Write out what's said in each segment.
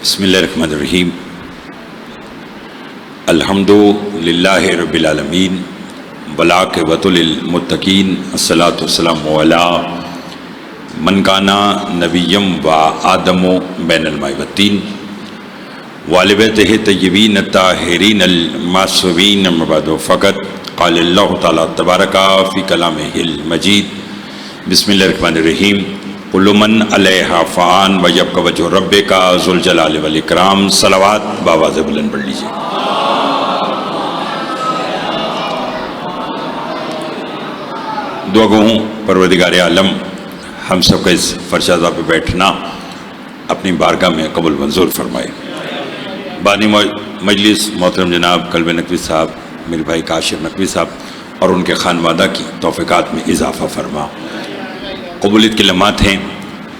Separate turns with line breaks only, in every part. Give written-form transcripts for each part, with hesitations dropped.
بسم اللہ الرحمن الرحیم الحمد للہ رب العالمین والعاقبۃ للمتقین الصلاۃ والسلام علی من کان نبیا و آدم بین الماء والطین وآل بیتہ الطیبین الطاہرین المعصومین اما بعد فقط قال اللہ تعالیٰ تبارک فی کلامہ المجید بسم اللہ الرحمن الرحیم کل من علیہا فان ویبقی وجہ ربک ذو الجلال والاکرام صلوات باواز بلند پڑھ لیجیے۔ دعا گو ہوں پروردگار عالم ہم سب کا اس فرشازہ پہ بیٹھنا اپنی بارگاہ میں قبول منظور فرمائے۔ بانی مجلس محترم جناب قلب نقوی صاحب، میرے بھائی کاشف نقوی صاحب اور ان کے خانوادہ کی توفیقات میں اضافہ فرما۔ قبولیت کے لمحات ہیں،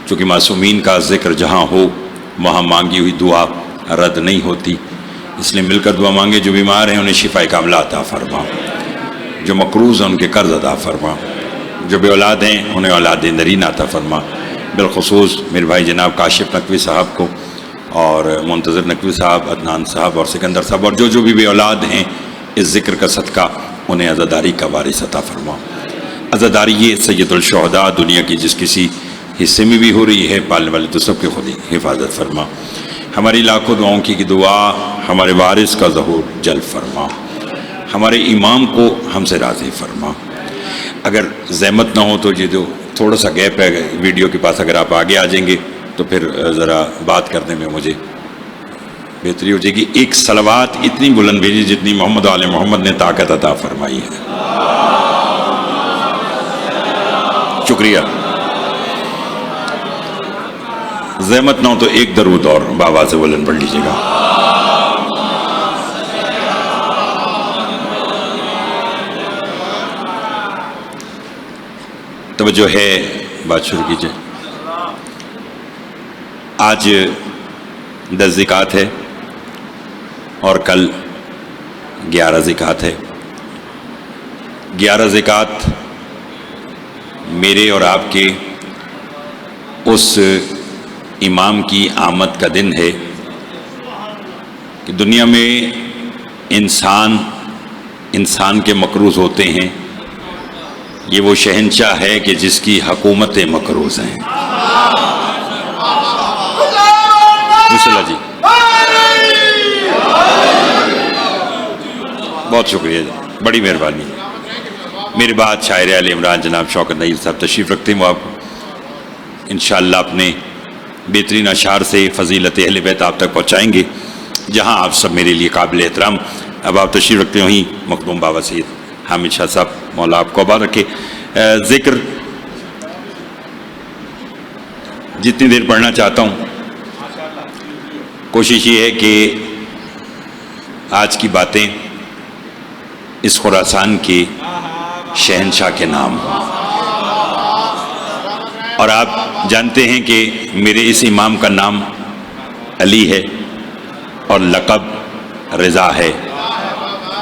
چونکہ معصومین کا ذکر جہاں ہو وہاں مانگی ہوئی دعا رد نہیں ہوتی، اس لیے مل کر دعا مانگے۔ جو بیمار ہیں انہیں شفاء کاملہ عطا فرما، جو مقروض ہیں ان کے قرض عطا فرما، جو بے اولاد ہیں انہیں اولاد نرین عطا فرما۔ بالخصوص میرے بھائی جناب کاشف نقوی صاحب کو اور منتظر نقوی صاحب، عدنان صاحب اور سکندر صاحب اور جو بھی بے اولاد ہیں، اس ذکر کا صدقہ انہیں عزاداری کا وارث عطا فرما۔ عزاداری یہ سید الشہداء دنیا کی جس کسی حصے میں بھی ہو رہی ہے، پالنے والے تو سب کے خود ہی حفاظت فرما۔ ہماری لاکھوں دعاؤں کی دعا ہمارے وارث کا ظہور جلب فرما، ہمارے امام کو ہم سے راضی فرما۔ اگر زحمت نہ ہو تو یہ جو تھوڑا سا گیپ ہے ویڈیو کے پاس، اگر آپ آگے آ جائیں گے تو پھر ذرا بات کرنے میں مجھے بہتری ہو جائے گی۔ ایک صلوات اتنی بلند بھیجی جتنی محمد آل محمد نے طاقت عطا فرمائی ہے۔ شکریہ۔ زحمت نہ ہو تو ایک درود اور بآواز بلند پڑھ لیجیے گا۔ توجہ ہے، بات شروع کیجیے۔ آج 10 زکوٰۃ ہے اور کل 11 زکوٰۃ ہے۔ 11 زکوٰۃ میرے اور آپ کے اس امام کی آمد کا دن ہے کہ دنیا میں انسان کے مقروض ہوتے ہیں، یہ وہ شہنشاہ ہے کہ جس کی حکومتیں مقروض ہیں۔ جی بہت شکریہ جی، بڑی مہربانی۔ میرے بعد شاعر علی عمران جناب شوکت نذیر صاحب تشریف رکھتے ہیں، وہ آپ انشاءاللہ اپنے بہترین اشعار سے فضیلت اہل بیت آپ تک پہنچائیں گے، جہاں آپ سب میرے لیے قابل احترام۔ اب آپ تشریف رکھتے ہیں وہیں مخدوم بابا سید حامد شاہ صاحب، مولا آپ کو آباد رکھے۔ ذکر جتنی دیر پڑھنا چاہتا ہوں، کوشش یہ ہے کہ آج کی باتیں اس خراسان کے شہنشاہ کے نام ہوں، اور آپ جانتے ہیں کہ میرے اس امام کا نام علی ہے اور لقب رضا ہے،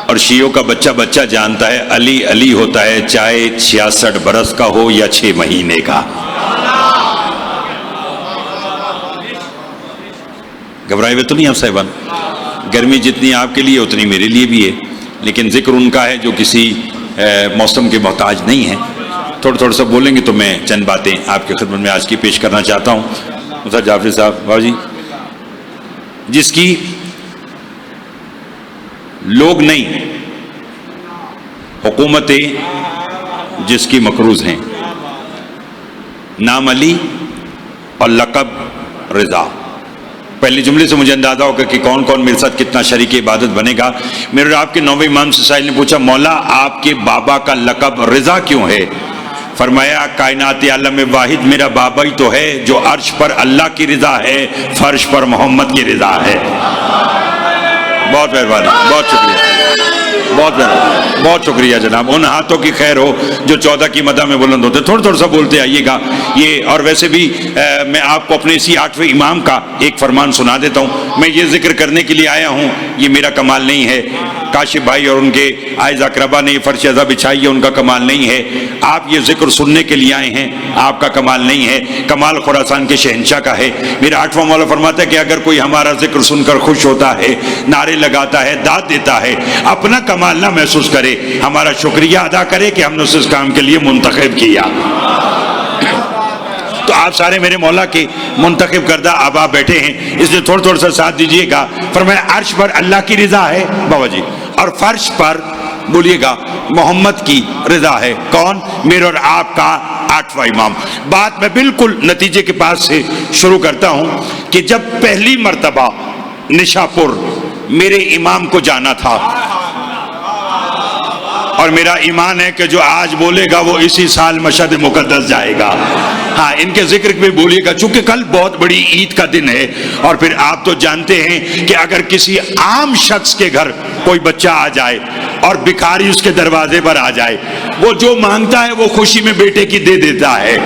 اور شیعوں کا بچہ بچہ جانتا ہے علی علی ہوتا ہے، چاہے 66 برس کا ہو یا 6 مہینے کا۔ گھبرائے ہوئے تو نہیں آپ صاحبان؟ گرمی جتنی آپ کے لیے اتنی میرے لیے بھی ہے، لیکن ذکر ان کا ہے جو کسی موسم کے محتاج نہیں ہے۔ تھوڑا سا بولیں گے تو میں چند باتیں آپ کی خدمت میں آج کی پیش کرنا چاہتا ہوں۔ مصطفیٰ جعفری صاحب بابا جی، جس کی لوگ نہیں، حکومتیں جس کی مقروض ہیں، نام علی اور لقب رضا۔ پہلے جملے سے مجھے اندازہ ہوگا کہ کون کون میرے ساتھ کتنا شریک عبادت بنے گا۔ میرے آپ کے 9ویں امام سے سائل نے پوچھا، مولا آپ کے بابا کا لقب رضا کیوں ہے؟ فرمایا کائنات عالم واحد میرا بابا ہی تو ہے، جو عرش پر اللہ کی رضا ہے، فرش پر محمد کی رضا ہے۔ بہت مہربانی، بہت شکریہ، بہت شکریہ جناب۔ ان ہاتھوں کی خیر ہو جو 14 کی مدح میں بلند ہوتے۔ تھوڑا سا بولتے آئیے گا یہ۔ اور ویسے بھی میں آپ کو اپنے اسی 8ویں امام کا ایک فرمان سنا دیتا ہوں۔ میں یہ ذکر کرنے کے لیے آیا ہوں، یہ میرا کمال نہیں ہے، کاشف بھائی اور ان کے آئز اقربا نے یہ فرش ازا بچھائی ہے، ان کا کمال نہیں ہے، آپ یہ ذکر سننے کے لیے آئے ہیں، آپ کا کمال نہیں ہے، کمال خراسان کے شہنشاہ کا ہے۔ میرا 8واں مولا فرماتا ہے کہ اگر کوئی ہمارا ذکر سن کر خوش ہوتا ہے، نعرے لگاتا ہے، داد دیتا ہے، اپنا کمال نہ محسوس کرے، ہمارا شکریہ ادا کرے کہ ہم نے اسے اس کام کے لیے منتخب کیا۔ تو آپ سارے میرے مولا کے منتخب کردہ احباب بیٹھے ہیں، اس لیے تھوڑا سا ساتھ دیجئے گا۔ فرمایا عرش پر اللہ کی رضا ہے بابا جی، اور فرش پر بولیے گا محمد کی رضا ہے۔ کون؟ میرے اور آپ کا 8واں امام۔ بات میں بالکل نتیجے کے پاس سے شروع کرتا ہوں کہ جب پہلی مرتبہ نشاپور میرے امام کو جانا تھا، اور میرا ایمان ہے کہ جو آج بولے گا وہ اسی سال مشہد مقدس جائے گا۔ ہاں، ان کے ذکر بھی بولیے گا، چونکہ کل بہت بڑی عید کا دن ہے، اور پھر آپ تو جانتے ہیں کہ اگر کسی عام شخص کے گھر کوئی بچہ آ جائے اور بھکاری اس کے دروازے پر آ جائے، وہ جو مانگتا ہے وہ خوشی میں بیٹے کی دے دیتا ہے۔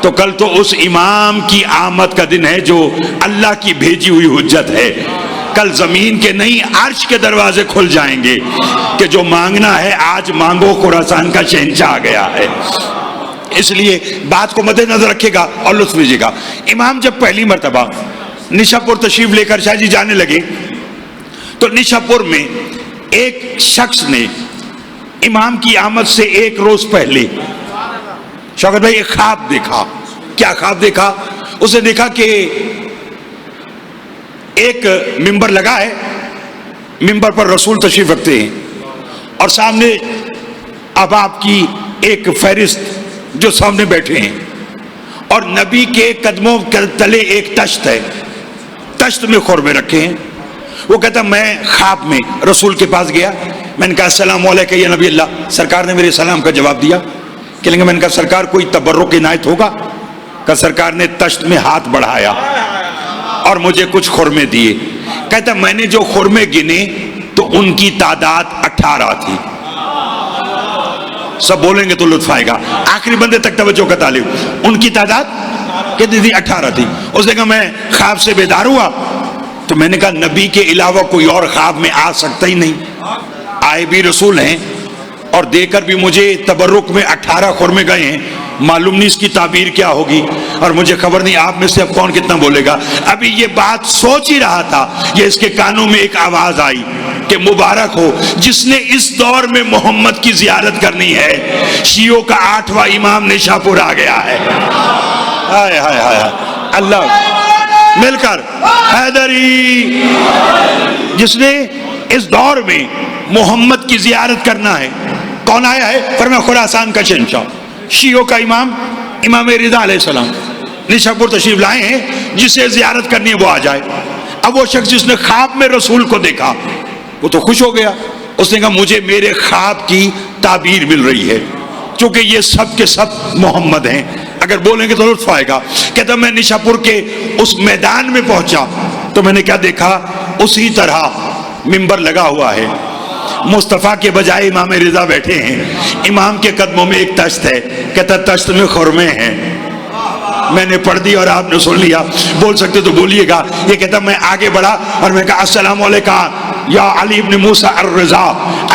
تو کل تو اس امام کی آمد کا دن ہے جو اللہ کی بھیجی ہوئی حجت ہے۔ کل زمین کے نہیں عرش کے دروازے کھل جائیں گے کہ جو مانگنا ہے آج مانگو، خراسان کا شہنشاہ آ گیا ہے۔ اس لیے بات کو مد نظر رکھے گا اور لطف لیجیے گا۔ امام جب پہلی مرتبہ نشاپور تشریف لے کر شاہ جی جانے لگے تو نشاپور میں ایک شخص نے امام کی آمد سے ایک روز پہلے شوکت بھائی ایک خواب دیکھا۔ کیا خواب دیکھا؟ اس نے دیکھا کہ ایک ممبر لگا ہے، ممبر پر رسول تشریف رکھتے ہیں، اور سامنے احباب کی ایک فہرست جو سامنے بیٹھے ہیں، اور نبی کے قدموں کے تلے ایک تشت ہے، تشت میں خورمے رکھے ہیں۔ وہ کہتا میں خواب میں رسول کے پاس گیا، میں نے کہا السلام علیکم یا نبی اللہ، سرکار نے میرے سلام کا جواب دیا۔ کہ میں نے کہا سرکار کوئی تبرک عنایت ہوگا؟ کہ سرکار نے تشت میں ہاتھ بڑھایا اور مجھے کچھ خورمے دیے۔ کہتا میں نے جو خورمے گنے تو ان کی تعداد 18 تھی۔ سب بولیں گے تو لطف آئے گا، آخری بندے تک توجہ کا طالب۔ ان کی تعداد کتنی تھی؟ 18 تھی۔ اس نے کہا میں خواب سے بیدار ہوا تو میں نے کہا نبی کے علاوہ کوئی اور خواب میں آ سکتا ہی نہیں، آئے بھی رسول ہیں اور دے کر بھی مجھے تبرک میں 18 خورمے گئے ہیں، معلوم نہیں اس کی تعبیر کیا ہوگی، اور مجھے خبر نہیں آپ میں سے اب کون کتنا بولے گا۔ ابھی یہ بات سوچ ہی رہا تھا، یہ اس کے کانوں میں ایک آواز آئی کہ مبارک ہو جس نے اس دور میں محمد کی زیارت کرنی ہے، شیعوں کا 8واں امام نشاپور آ گیا ہے۔ ہائے ہائے ہائے اللہ، مل کر حیدری، جس نے اس دور میں محمد کی زیارت کرنا ہے۔ کون آیا ہے؟ فرمایا خراسان کا شہنشاہ، شیعوں کا امام، امام رضا علیہ السلام نشاپور تشریف لائے ہیں، جسے زیارت کرنی ہے وہ آ جائے۔ اب وہ شخص جس نے خواب میں رسول کو دیکھا وہ تو خوش ہو گیا، اس نے کہا مجھے میرے خواب کی تعبیر مل رہی ہے، چونکہ یہ سب کے سب محمد ہیں، اگر بولیں گے تو لطف آئے گا۔ کہتا میں نشاپور کے اس میدان میں پہنچا تو میں نے کیا دیکھا؟ اسی طرح ممبر لگا ہوا ہے، مصطفیٰ کے بجائے امام رضا بیٹھے ہیں، امام کے قدموں میں ایک تشت ہے، کہتا تشت میں خورمے ہیں۔ میں نے پڑھ دی اور آپ نے سن لیا، بول سکتے تو بولیے گا۔ یہ کہتا میں آگے بڑھا اور میں کہا السلام علیکم یا علی ابن موسیٰ الرضا،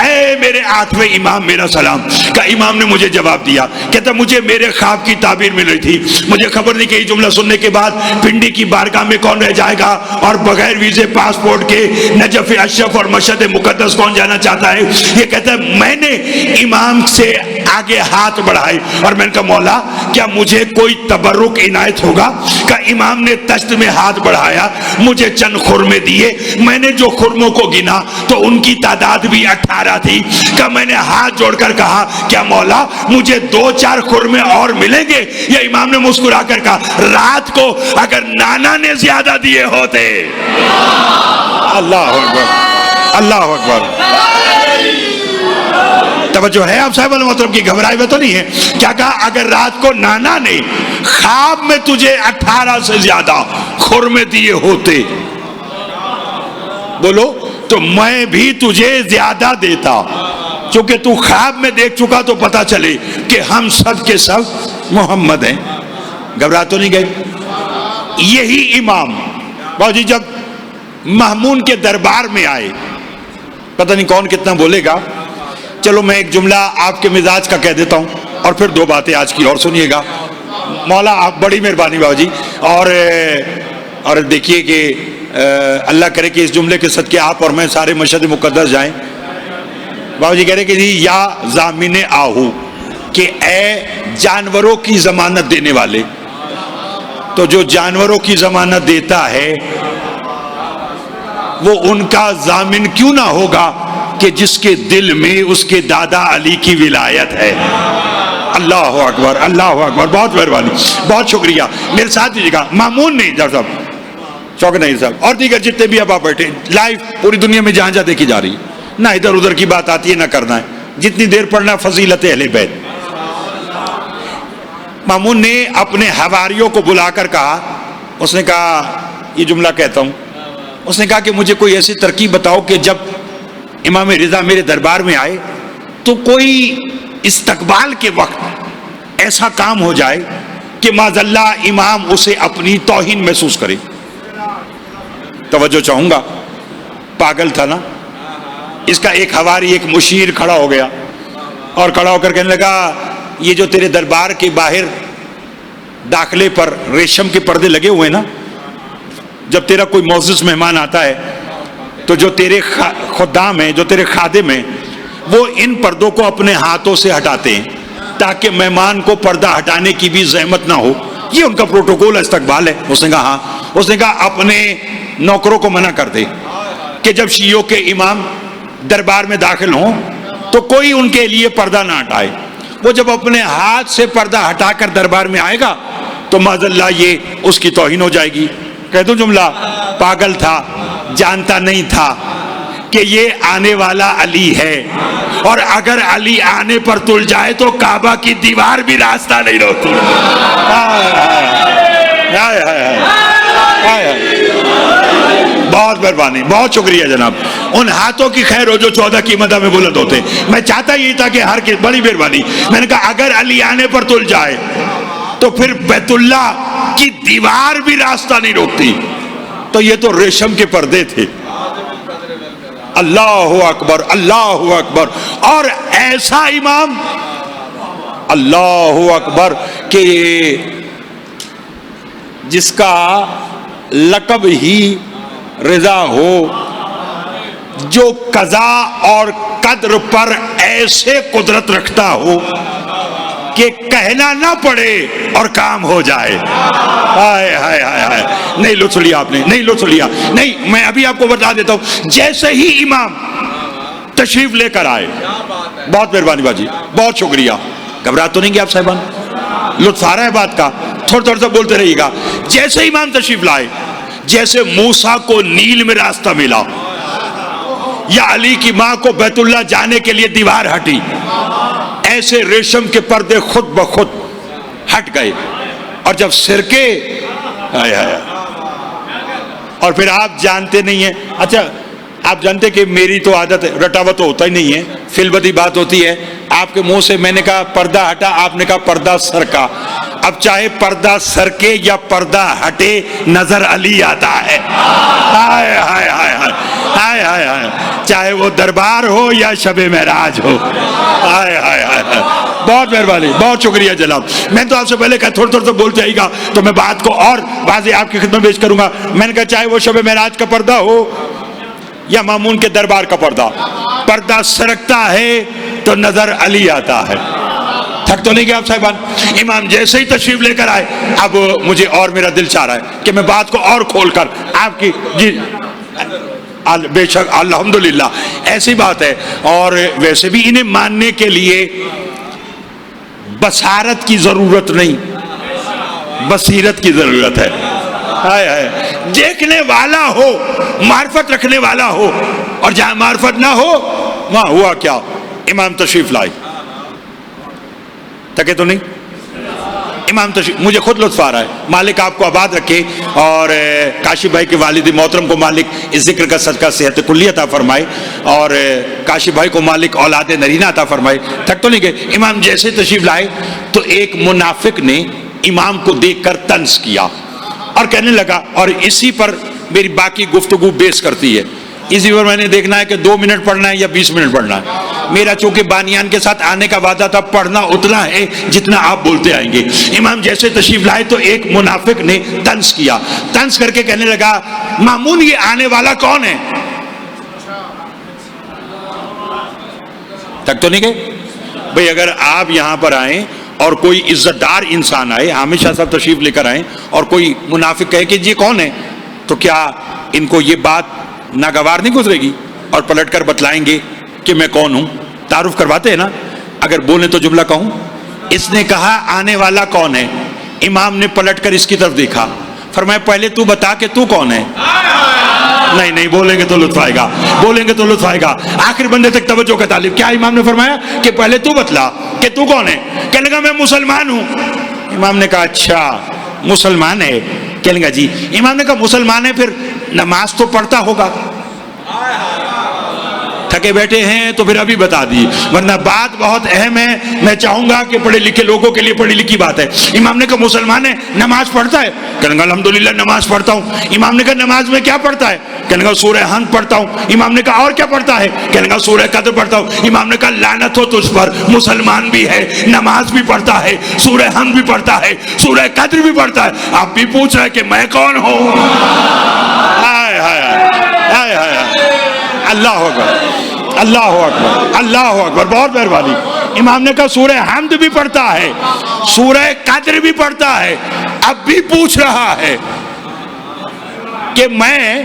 اے میرے 8ویں امام میرا سلام۔ کہ امام نے مجھے جواب دیا، کہتا مجھے میرے خواب کی تعبیر مل رہی تھی، مجھے خبر نہیں کہ یہ جملہ سننے کے بعد پنڈی کی بارگاہ میں کون رہ جائے گا اور بغیر ویزے پاسپورٹ کے نجف اشرف اور مشہد مقدس کون جانا چاہتا ہے۔ یہ کہتا ہے میں نے امام سے آگے ہاتھ بڑھائے اور میں نے کہا مولا کیا مجھے کوئی تبرک عنایت ہوگا؟ کہ امام نے تشت میں ہاتھ بڑھایا، مجھے چند خرمے دیے، میں نے جو خرموں کو گنا تو ان کی تعداد بھی 18 تھی۔ کہ میں نے ہاتھ جوڑ کر کہا کیا مولا مجھے 2-4 خرمے اور ملیں گے؟ یا امام نے مسکرا کر کہا رات کو اگر نانا نے زیادہ دیے ہوتے۔ اللہ اکبر، اللہ اکبر۔ توجہ ہے آپ صاحب المحترم کی؟ گھبرائے ہوئے تو نہیں ہے؟ کیا کہا؟ اگر رات کو نانا نے خواب میں تجھے 18 سے زیادہ خرمے دیے ہوتے بولو تو میں بھی تجھے زیادہ دیتا، چونکہ تو خواب میں دیکھ چکا تو پتا چلے کہ ہم سب کے سب محمد ہیں۔ گھبرا تو نہیں گئے؟ یہی امام باجی جب مہمون کے دربار میں آئے پتہ نہیں کون کتنا بولے گا. چلو میں ایک جملہ آپ کے مزاج کا کہہ دیتا ہوں اور پھر دو باتیں آج کی اور سنیے گا. مولا آپ بڑی مہربانی بابا جی. اور دیکھیے کہ اللہ کرے کہ اس جملے کے صدقے آپ اور میں سارے مشہد مقدس جائیں. بابا جی کہہ رہے کہ جی یا ضامن آہو، کہ اے جانوروں کی ضمانت دینے والے. تو جو جانوروں کی ضمانت دیتا ہے وہ ان کا ضامن کیوں نہ ہوگا کہ جس کے دل میں اس کے دادا علی کی ولایت ہے. اللہ اکبر، اللہ اکبر. بہت مہربانی، بہت شکریہ. میرے ساتھ دیجیے گا مامون نہیں ڈاکٹر صاحب، شوق نہیں صاحب، اور دیگر جتنے بھی اب آپ بیٹھے لائیو پوری دنیا میں جہاں جہاں دیکھی جا رہی ہے، نہ ادھر ادھر کی بات آتی ہے نہ کرنا ہے. جتنی دیر پڑھنا فضیلت اہل بیت. مامون نے اپنے حواریوں کو بلا کر کہا، اس نے کہا یہ جملہ کہتا ہوں، اس نے کہا کہ مجھے کوئی ایسی ترکیب بتاؤ کہ جب امام رضا میرے دربار میں آئے تو کوئی استقبال کے وقت ایسا کام ہو جائے کہ معذاللہ امام اسے اپنی توہین محسوس کرے. توجہ چاہوں گا، پاگل تھا نا. اس کا ایک حواری، ایک مشیر کھڑا ہو گیا اور کھڑا ہو کر کہنے لگا یہ جو تیرے دربار کے باہر داخلے پر ریشم کے پردے لگے ہوئے نا، جب تیرا کوئی معزز مہمان آتا ہے تو جو تیرے خدام ہیں، جو تیرے خادم ہیں، وہ ان پردوں کو اپنے ہاتھوں سے ہٹاتے ہیں تاکہ مہمان کو پردہ ہٹانے کی بھی زحمت نہ ہو. یہ ان کا پروٹوکول استقبال ہے. اس نے کہا ہاں. اس نے کہا اپنے نوکروں کو منع کر دے کہ جب شیعوں کے امام دربار میں داخل ہوں تو کوئی ان کے لیے پردہ نہ ہٹائے. وہ جب اپنے ہاتھ سے پردہ ہٹا کر دربار میں آئے گا تو معذاللہ یہ اس کی توہین ہو جائے گی. کہہ دوں جملہ، پاگل تھا، جانتا نہیں تھا کہ یہ آنے والا علی ہے، اور اگر علی آنے پر تل جائے تو کعبہ کی دیوار بھی راستہ نہیں روکتی. بہت مہربانی، بہت شکریہ جناب. ان ہاتھوں کی خیر ہو جو 14 کی مدح میں بلند ہوتے. میں چاہتا یہی تھا کہ ہر کی بڑی مہربانی. میں نے کہا اگر علی آنے پر تل جائے تو پھر بیت اللہ کی دیوار بھی راستہ نہیں روکتی. تو یہ تو ریشم کے پردے تھے. اللہ اکبر، اللہ اکبر. اور ایسا امام، اللہ اکبر، کہ جس کا لقب ہی رضا ہو، جو قضا اور قدر پر ایسے قدرت رکھتا ہو کہ کہنا نہ پڑے اور کام ہو جائے. ہائے ہائے ہائے. نہیں لطف لیا آپ نے، نہیں لطف لیا. نہیں، میں ابھی آپ کو بتا دیتا ہوں. جیسے ہی امام تشریف لے کر آئے، بہت مہربانی باجی، بہت شکریہ. گھبراہ تو نہیں گے آپ صاحبان؟ لطف آ رہا ہے بات کا؟ تھوڑا تھوڑا سا بولتے رہیے گا. جیسے امام تشریف لائے، جیسے موسیٰ کو نیل میں راستہ ملا یا علی کی ماں کو بیت اللہ جانے کے لیے دیوار ہٹی، ایسے ریشم کے پردے خود بخود ہٹ گئے. اور جب سرکے اور پھر آپ جانتے نہیں ہیں. اچھا آپ جانتے کہ میری تو عادت ہے، رٹاوا تو ہوتا ہی نہیں ہے، فلبدی بات ہوتی ہے. آپ کے منہ سے میں نے کہا پردہ ہٹا، آپ نے کہا پردہ سرکا. اب چاہے پردہ سرکے یا پردہ ہٹے، نظر علی آتا ہے. ہائے ہائے ہائے ہائے ہائے ہائے. چاہے وہ دربار ہو یا شب معراج ہو. ہائے ہائے ہائے. بہت مہربانی، بہت شکریہ جناب. میں تو آپ سے پہلے کہا تھوڑا تھوڑا سا بولتے آئیے گا تو میں بات کو اور واضح آپ کی خدمت پیش کروں گا. میں نے کہا چاہے وہ شب معراج کا پردہ ہو یا مامون کے دربار کا پردہ، پردہ سرکتا ہے تو نظر علی آتا ہے. تھک تو نہیں گیا آپ صاحبان؟ امام جیسے ہی تشریف لے کر آئے، اب مجھے اور میرا دل چاہ رہا ہے کہ میں بات کو اور کھول کر آپ کی، جی بے شک الحمدللہ ایسی بات ہے. اور ویسے بھی انہیں ماننے کے لیے بصارت کی ضرورت نہیں، بصیرت کی ضرورت ہے. دیکھنے والا ہو، معرفت رکھنے والا ہو. اور جہاں معرفت نہ ہو وہاں ہوا کیا؟ امام تشریف لائے. تھکے تو نہیں؟ امام تشریف، مجھے خود لطف آ رہا ہے. مالک آپ کو آباد رکھے اور کاشف بھائی کے والد محترم کو مالک اس ذکر کا صدقہ صحت کلی عطا فرمائے اور کاشف بھائی کو مالک اولاد نرینہ عطا فرمائے. تھک تو نہیں گئے؟ امام جیسے تشریف لائے تو ایک منافق نے امام کو دیکھ کر طنز کیا اور کہنے لگا، اور اسی پر میری باقی گفتگو بیس کرتی ہے. اسی پر میں نے دیکھنا ہے کہ 2 منٹ پڑھنا ہے یا 20 منٹ پڑھنا ہے. میرا چونکہ بانیان کے ساتھ آنے کا وعدہ تھا, پڑھنا اتنا ہے جتنا آپ بولتے آئیں گے. امام جیسے تشریف لائے تو ایک منافق نے طنز کیا, طنز کر کے کہنے لگا مامون یہ آنے والا کون ہے؟ تک تو نہیں گئے بھئی. اگر آپ یہاں پر آئیں اور کوئی عزت دار انسان آئے, حامد شاہ صاحب تشریف لے کر آئیں, اور کوئی منافق کہے کہ یہ کون ہے, تو کیا ان کو یہ بات ناگوار نہیں گزرے گی اور پلٹ کر بتلائیں گے کہ میں کون ہوں؟ تعارف کرواتے ہیں نا. اگر بولیں تو جملہ کہوں, اس نے کہا آنے والا کون ہے. امام نے پلٹ کر اس کی طرف دیکھا, فرمایا پہلے تو بتا کہ تو کون ہے. نہیں بولیں گے تو لطف آئے گا, بولیں گے تو لطف آئے گا. آخر بندے تک توجہ کا طالب. کیا امام نے فرمایا کہ پہلے تو بتلا کہ تو کون ہے. کہنے لگا میں مسلمان ہوں. امام نے کہا اچھا مسلمان ہے. کہنے لگا جی. امام نے کہا مسلمان ہے پھر نماز تو پڑھتا ہوگا. تھکے بیٹھے ہیں تو پھر ابھی بتا دی, ورنہ بات بہت اہم ہے. میں چاہوں گا کہ پڑھے لکھے لوگوں کے لیے پڑھی لکھی بات ہے. امام نے کہا مسلمان ہے, نماز پڑھتا ہے. کہنے لگا الحمدللہ نماز پڑھتا ہوں. امام نے کہا نماز میں کیا پڑھتا ہے؟ کہنے لگا سورہ حمد پڑھتا ہوں. امام نے کہا اور کیا پڑھتا ہے؟ کہنے لگا سورہ قدر پڑھتا ہوں. امام نے کہا لعنت ہو تجھ پر, مسلمان بھی ہے, نماز بھی پڑھتا ہے, سورہ حمد بھی پڑھتا ہے, سورہ قدر بھی پڑھتا ہے, آپ بھی پوچھ رہے ہیں کہ میں کون ہوں. ہائے ہائے ہائے ہائے, اللہ اکبر اللہ اکبر اللہ اکبر, بہت مہربانی. امام نے کہا سورہ حمد بھی پڑھتا ہے, سورہ قدر بھی پڑھتا ہے, اب بھی پوچھ رہا ہے کہ میں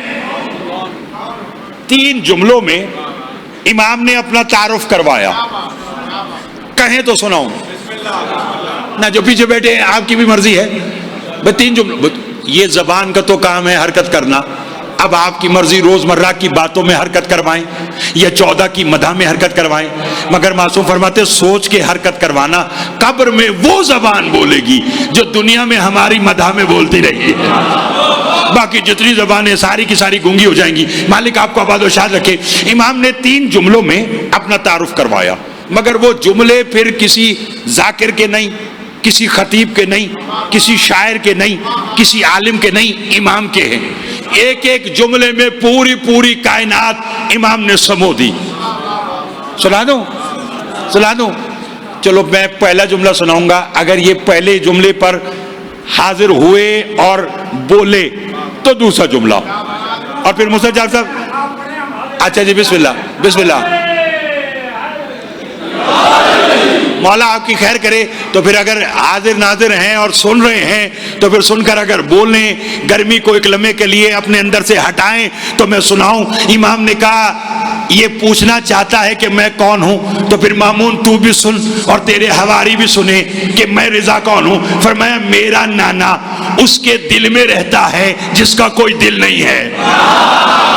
3 جملوں میں امام نے اپنا تعارف کروایا. کہیں تو سناؤں نہ, جو پیچھے بیٹھے ہیں آپ کی بھی مرضی ہے. 3 جملوں, یہ زبان کا تو کام ہے حرکت کرنا. اب آپ کی مرضی روزمرہ کی باتوں میں حرکت کروائیں یا 14 کی مدح میں حرکت کروائیں, مگر معصوم فرماتے سوچ کے حرکت کروانا. قبر میں وہ زبان بولے گی جو دنیا میں ہماری مدح میں بولتی رہی ہے, باقی جتنی زبانیں ساری کی ساری گونگی ہو جائیں گی. مالک آپ کو آباد و شاد رکھے. امام نے 3 جملوں میں اپنا تعارف کروایا, مگر وہ جملے پھر کسی ذاکر کے نہیں, کسی خطیب کے نہیں, کسی شاعر کے نہیں, کسی عالم کے نہیں, امام کے ہیں. ایک ایک جملے میں پوری کائنات امام نے سمو دی. سنا دوں چلو میں پہلا جملہ سناؤں گا. اگر یہ پہلے جملے پر حاضر ہوئے اور بولے تو دوسرا جملہ, اور پھر مصطفیٰ جان صاحب. اچھا جی, بسم اللہ. مولا آپ کی خیر کرے. تو پھر اگر حاضر ناظر ہیں اور سن رہے ہیں تو پھر سن کر اگر بولیں, گرمی کو ایک لمحے کے لیے اپنے اندر سے ہٹائیں تو میں سناؤں. امام نے کہا یہ پوچھنا چاہتا ہے کہ میں کون ہوں, تو پھر مامون تو بھی سن اور تیرے حواری بھی سنے کہ میں رضا کون ہوں. فرمایا میرا نانا اس کے دل میں رہتا ہے جس کا کوئی دل نہیں ہے.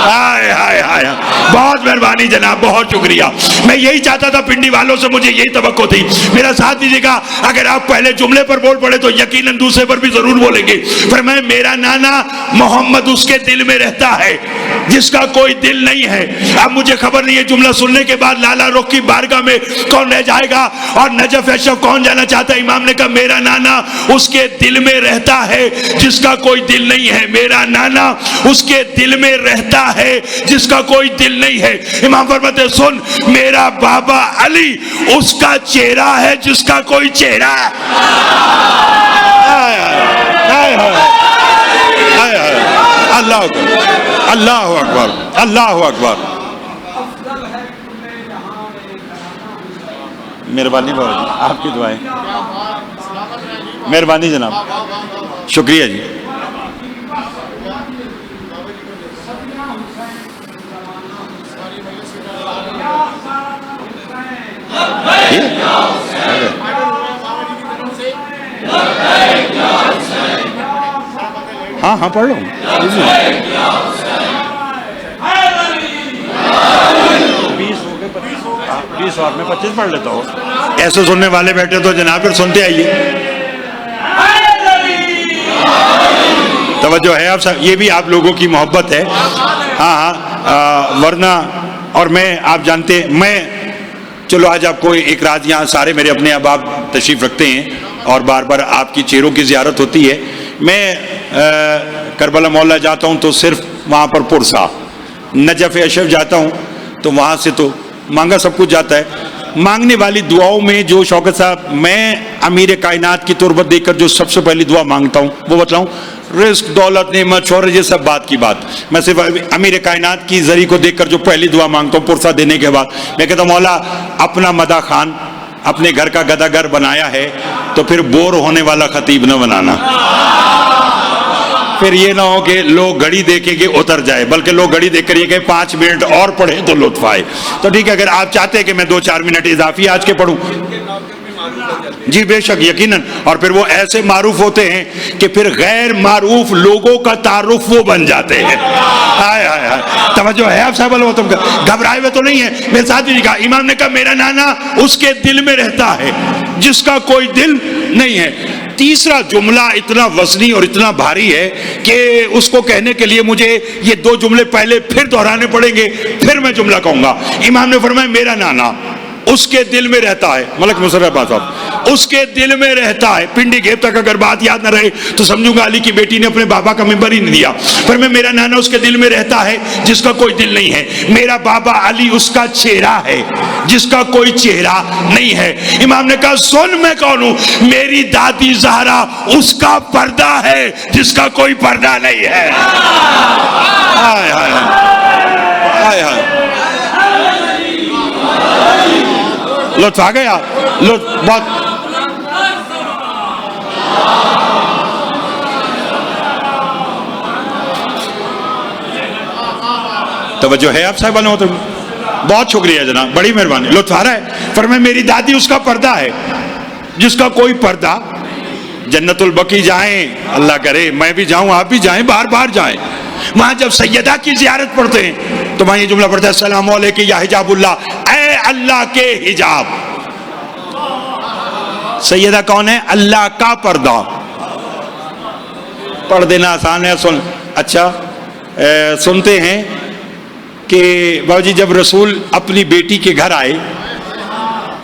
ہائے ہائے ہائے, بہت مہربانی جناب, بہت شکریہ. میں یہی چاہتا تھا پنڈی والوں سے, مجھے یہی توقع تھی. میرا ساتھ دیجیے گا, اگر آپ پہلے جملے پر بول پڑے تو یقیناً دوسرے پر بھی ضرور بولیں گے. فرمایا میرا نانا محمد اس کے دل میں رہتا ہے جس کا کوئی دل نہیں ہے. اب مجھے خبر نہیں ہے جملہ سننے کے بعد لالا رخ کی بارگاہ میں کون رہ جائے گا اور نجف اشرف کون جانا چاہتا ہے. امام نے کہا میرا نانا اس کے دل میں رہتا ہے جس کا کوئی دل نہیں ہے. میرا نانا اس کے دل میں رہتا ہے جس کا کوئی دل نہیں ہے. امام فرماتے سن, میرا بابا علی اس کا چہرہ ہے جس کا کوئی چہرہ ہے. اللہ اکبر اللہ اکبر اللہ اکبر. مہربانی بابا جی, آپ کی دعائیں. مہربانی جناب, شکریہ جی. ہاں پڑھ لو. 20 اور میں 25 پڑھ لیتا ہوں. ایسے سننے والے بیٹھے تو جناب پھر سنتے آئیے. توجہ ہے آپ سب, یہ بھی آپ لوگوں کی محبت ہے. ہاں ورنہ, اور میں آپ جانتے, میں چلو آج آپ کو ایک رات یہاں سارے میرے اپنے احباب تشریف رکھتے ہیں اور بار بار آپ کی چہروں کی زیارت ہوتی ہے. میں کربلا مولا جاتا ہوں تو صرف وہاں پر پرسا نجف اشرف جاتا ہوں تو وہاں سے تو مانگا سب کچھ جاتا ہے. مانگنے والی دعاؤں میں جو شوکت صاحب میں امیر کائنات کی تربت دیکھ کر جو سب سے پہلی دعا مانگتا ہوں وہ بتلاؤں, رزق, دولت, نعمت, شہرت, یہ سب بات کی بات. میں صرف امیر کائنات کی ذریعے کو دیکھ کر جو پہلی دعا مانگتا ہوں پرسہ دینے کے بعد, میں کہتا ہوں مولا اپنا مدح خان اپنے گھر کا گدا گھر بنایا ہے تو پھر بور ہونے والا خطیب نہ بنانا. پھر یہ نہ ہو کہ لوگ گھڑی دیکھیں کہ اتر جائے, بلکہ لوگ گھڑی دیکھ کر یہ کہ 5 منٹ اور پڑھیں تو لطف آئے. تو ٹھیک ہے, اگر آپ چاہتے ہیں کہ میں 2-4 منٹ اضافی آج کے پڑھوں, جی بے شک یقیناً. اور پھر وہ ایسے معروف ہوتے ہیں کہ پھر غیر معروف لوگوں کا تعارف وہ بن جاتے ہیں. ہائے ہائے ہائے, توجہ ہے آپ صاحب, تم گھبرائے ہوئے تو نہیں ہے. میرے ساتھ بھی کہا, امام نے کہا میرا نانا اس کے دل میں رہتا ہے جس کا کوئی دل نہیں ہے. تیسرا جملہ اتنا وزنی اور اتنا بھاری ہے کہ اس کو کہنے کے لیے مجھے یہ 2 جملے پہلے پھر دہرانے پڑیں گے, پھر میں جملہ کہوں گا. امام نے فرمایا میرا نانا اس کے دل میں رہتا ہے, ملک مصرف صاحب اس کے دل میں رہتا ہے. پنڈی گھیب تک اگر بات یاد نہ رہے تو سمجھوں گا علی کی بیٹی نے اپنے بابا کا ممبر ہی نہیں دیا. پر میں میرا نانا اس کے دل میں رہتا ہے جس کا کوئی دل نہیں ہے. میرا بابا علی اس کا چہرہ ہے جس کا کوئی چہرہ نہیں ہے. امام نے کہا سن میں کون ہوں, میری دادی زہرا اس کا پردہ ہے جس کا کوئی پردہ نہیں ہے. ہائے ہائے ہائے ہائے, لطف آ گیا, لطف بہت. توجہ ہے آپ صاحب والوں, بہت شکریہ جناب, بڑی مہربانی, لطف آ رہا ہے. فرمایا میری دادی اس کا پردہ ہے جس کا کوئی پردہ. جنت البقیع جائیں, اللہ کرے میں بھی جاؤں, آپ بھی جائیں, بار بار جائیں. وہاں جب سیدہ کی زیارت پڑھتے ہیں تو وہاں یہ جملہ پڑھتا ہے السلام علیکم یا حجاب اللہ, اے اللہ کے حجاب. سیدہ کون ہے؟ اللہ کا پردہ. پڑھ دینا آسان ہے. سن اچھا سنتے ہیں کہ بابا جی جب رسول اپنی بیٹی کے گھر آئے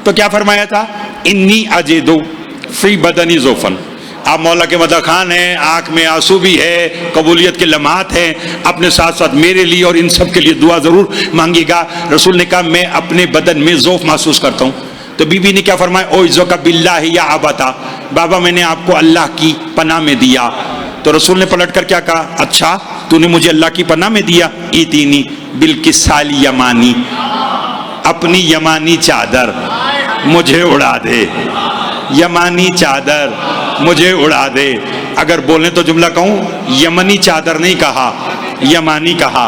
تو کیا فرمایا تھا؟ انی اجدو فی بدنی ضعفن. آپ مولا کے مدح خان ہیں, آنکھ میں آنسو بھی ہے, قبولیت کے لمحات ہیں, اپنے ساتھ ساتھ میرے لیے اور ان سب کے لیے دعا ضرور مانگے گا. رسول نے کہا میں اپنے بدن میں ضعف محسوس کرتا ہوں. تو بی بی نے کیا فرمایا؟ اوعظک باللہ یا ابتا, بابا میں نے آپ کو اللہ کی پناہ میں دیا. تو رسول نے پلٹ کر کیا کہا؟ اچھا تو نے مجھے اللہ کی پناہ میں دیا. ایتینی بالکسال یمانی, اپنی یمانی چادر مجھے اڑا دے, یمانی چادر مجھے اڑا دے. اگر بولیں تو جملہ کہوں, یمنی چادر نہیں کہا, یمانی کہا.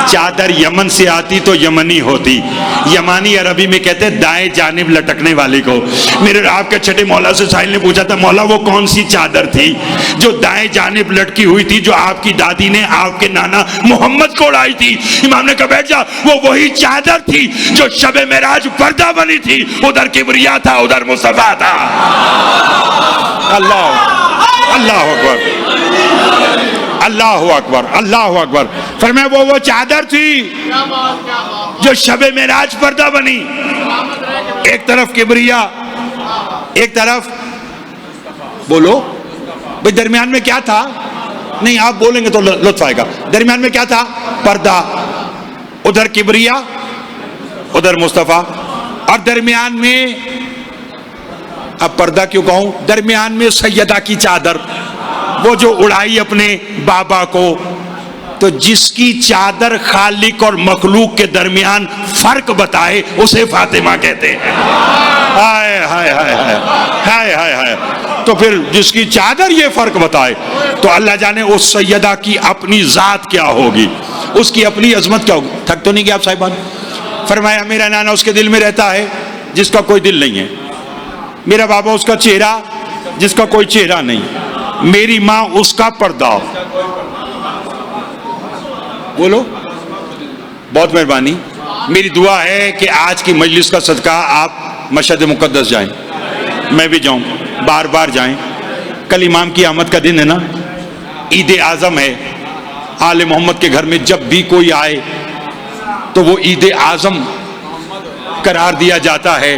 چادر یمن سے آتی تو یمنی ہوتی. یمانی عربی میں کہتے ہیں دائیں جانب لٹکنے والے کو. میرے آپ کے چھٹے مولا سے سائل نے پوچھا تھا, مولا وہ کون سی چادر تھی جو دائیں جانب لٹکی ہوئی تھی جو آپ کی دادی نے آپ کے نانا محمد کو اڑائی تھی؟ امام نے کہا بیٹھ جا, وہ وہی چادر تھی جو شب معراج پردہ بنی تھی. ادھر کبریا تھا, ادھر مصطفیٰ تھا. اللہ اللہ اکبر, اللہ اکبر, اللہ اکبر. فرمایا وہ چادر تھی جو شب معراج پردہ بنی. ایک طرف کبریا, ایک طرف بولو بھئی درمیان میں کیا تھا؟ نہیں آپ بولیں گے تو لطف آئے گا. درمیان میں کیا تھا؟ پردہ. ادھر کبریا, ادھر مصطفیٰ. اور درمیان میں, اب پردہ کیوں کہوں, درمیان میں سیدہ کی چادر, وہ جو اڑائی اپنے بابا کو. تو جس کی چادر خالق اور مخلوق کے درمیان فرق بتائے اسے فاطمہ کہتے ہیں. ہائے ہائے ہائے ہائے ہائے ہائے. تو پھر جس کی چادر یہ فرق بتائے تو اللہ جانے اس سیدہ کی اپنی ذات کیا ہوگی, اس کی اپنی عظمت کیا ہوگی. تھک تو نہیں گیا آپ صاحبان؟ فرمایا میرا نانا اس کے دل میں رہتا ہے جس کا کوئی دل نہیں ہے. میرا بابا اس کا چہرہ جس کا کوئی چہرہ نہیں. میری ماں اس کا پردہ. بولو, بہت مہربانی. میری دعا ہے کہ آج کی مجلس کا صدقہ آپ مشہد مقدس جائیں, میں بھی جاؤں, بار بار جائیں. کل امام کی آمد کا دن ہے نا, عید اعظم ہے. آل محمد کے گھر میں جب بھی کوئی آئے تو وہ عید اعظم قرار دیا جاتا ہے,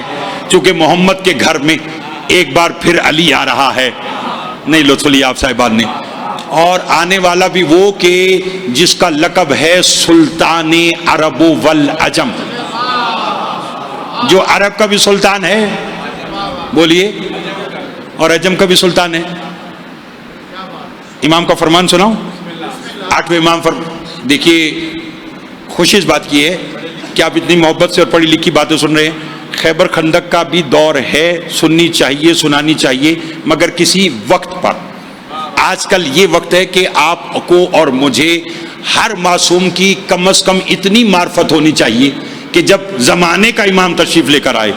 چونکہ محمد کے گھر میں ایک بار پھر علی آ رہا ہے. نہیں لطف لیا آپ صاحبان نے. اور آنے والا بھی وہ کہ جس کا لقب ہے سلطان عرب والعجم، جو عرب کا بھی سلطان ہے، بولیے، اور عجم کا بھی سلطان ہے۔ امام کا فرمان سناؤں؟ 8ویں امام دیکھیے، خوشی اس بات کی ہے کہ آپ اتنی محبت سے اور پڑھی لکھی باتیں سن رہے ہیں۔ خیبر خندق کا بھی دور ہے، سننی چاہیے، سنانی چاہیے، مگر کسی وقت پر۔ آج کل یہ وقت ہے کہ آپ کو اور مجھے ہر معصوم کی کم از کم اتنی معرفت ہونی چاہیے کہ جب زمانے کا امام تشریف لے کر آئے